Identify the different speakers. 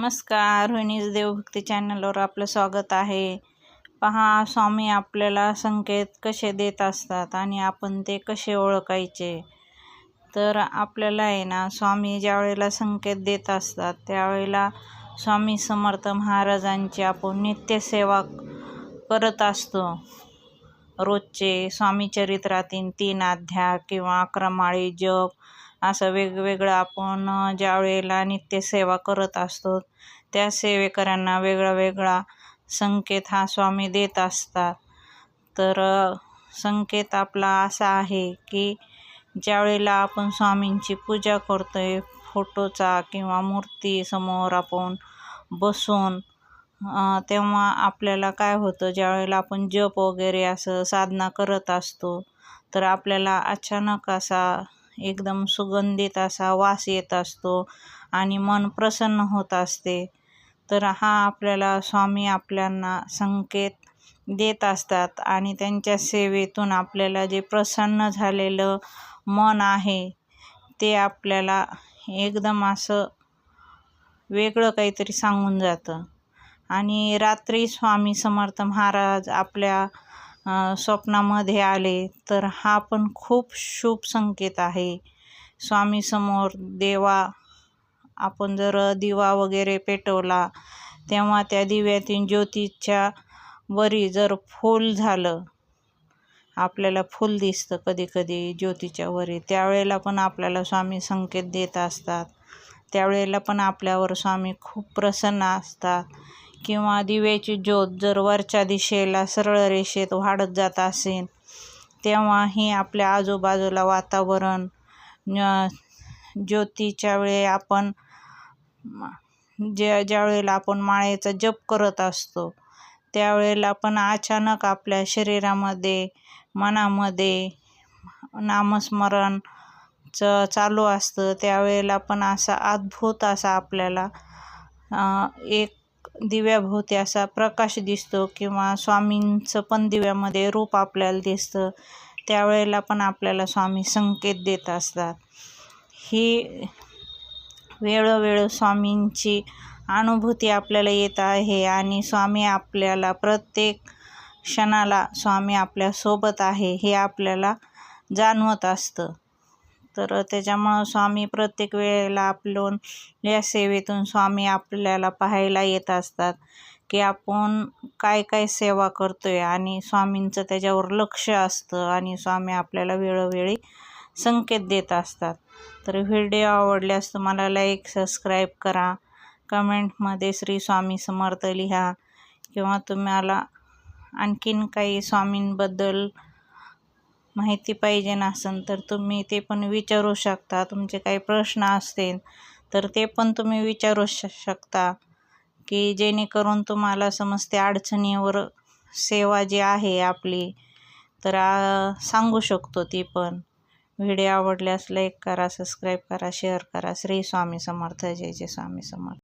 Speaker 1: नमस्कार, रोहिणीज देवभक्ती चॅनलवर आपलं स्वागत आहे. पहा, स्वामी आपल्याला संकेत कसे देत असतात आणि आपण ते कसे ओळखायचे. तर आपल्याला आहे ना, स्वामी ज्या वेळेला संकेत देत असतात त्यावेळेला स्वामी समर्थ महाराजांची आपण नित्यसेवा करत असतो. रोजचे स्वामी चरित्रातील 3 अध्याय किंवा 11 माळी जप असं वेगवेगळं आपण ज्या वेळेला नित्यसेवा करत असतो त्या सेवेकऱ्यांना वेगळा वेगळा संकेत हा स्वामी देत असतात. तर संकेत आपला असा आहे की ज्या वेळेला आपण स्वामींची पूजा करतोय, फोटोचा किंवा मूर्ती समोर आपण बसून तेव्हा आपल्याला काय होतं, ज्या वेळेला आपण जप वगैरे असं साधना करत असतो तर आपल्याला अचानक असा एकदम सुगंधित असा वास येत असतो आणि मन प्रसन्न होत असते. तर हा आपल्याला स्वामी आपल्याला संकेत देत असतात आणि त्यांच्या सेवेतून आपल्याला जे प्रसन्न झालेलं मन आहे ते आपल्याला एकदम असं वेगळं काहीतरी सांगून जातं. आणि रात्री स्वामी समर्थ महाराज आपल्या स्वप्नामध्ये आले तर हा पण खूप शुभ संकेत आहे. स्वामी समोर आपण जर दिवा वगैरे पेटवला तेव्हा त्या दिव्यातील ज्योतीच्या वरी जर फूल झालं, आपल्याला फूल दिसतं कधी कधी ज्योतीच्या वरी, त्यावेळेला पण आपल्याला स्वामी संकेत देत असतात. त्यावेळेला पण आपल्यावर स्वामी खूप प्रसन्न असतात. किंवा दिव्याची ज्योत जर वरच्या दिशेला सरळ रेषेत वाढत जात असेल तेव्हाही आपल्या आजूबाजूला वातावरण ज्योतीच्या वेळी आपण ज्या वेळेला आपण माळेचा जप करत असतो त्यावेळेला पण अचानक आपल्या शरीरामध्ये मनामध्ये नामस्मरण चालू असतं. त्यावेळेला पण असा अद्भुत असा आपल्याला एक दिव्याभोवती असा प्रकाश दिसतो किंवा स्वामींचं पण दिव्यामध्ये रूप आपल्याला दिसतं. त्यावेळेला पण आपल्याला स्वामी संकेत देत असतात. ही वेळोवेळी स्वामींची अनुभूती आपल्याला येत आहे आणि स्वामी आपल्याला प्रत्येक क्षणाला स्वामी आपल्यासोबत आहे हे आपल्याला जाणवत असतं. तर त्याच्यामुळं स्वामी प्रत्येक वेळेला या सेवेतून स्वामी आपल्याला पाहायला येत असतात की आपण काय काय सेवा करतोय आणि स्वामींचं त्याच्यावर लक्ष असतं आणि स्वामी आपल्याला वेळोवेळी संकेत देत असतात. तर व्हिडिओ आवडल्यास तुम्हाला लाईक, सबस्क्राईब करा, कमेंटमध्ये श्री स्वामी समर्थ लिहा किंवा तुम्हाला आणखीन काही स्वामींबद्दल माहिती पाहिजे नसेल तर तुम्ही ते पण विचारू शकता. तुमचे काही प्रश्न असतील तर ते पण तुम्ही विचारू शकता की जेणेकरून तुम्हाला समजते अडचणीवर सेवा जी आहे आपली तर सांगू शकतो. ती पण व्हिडिओ आवडल्यास लाईक करा, सबस्क्राईब करा, शेअर करा. श्री स्वामी समर्थ. जय जय स्वामी समर्थ.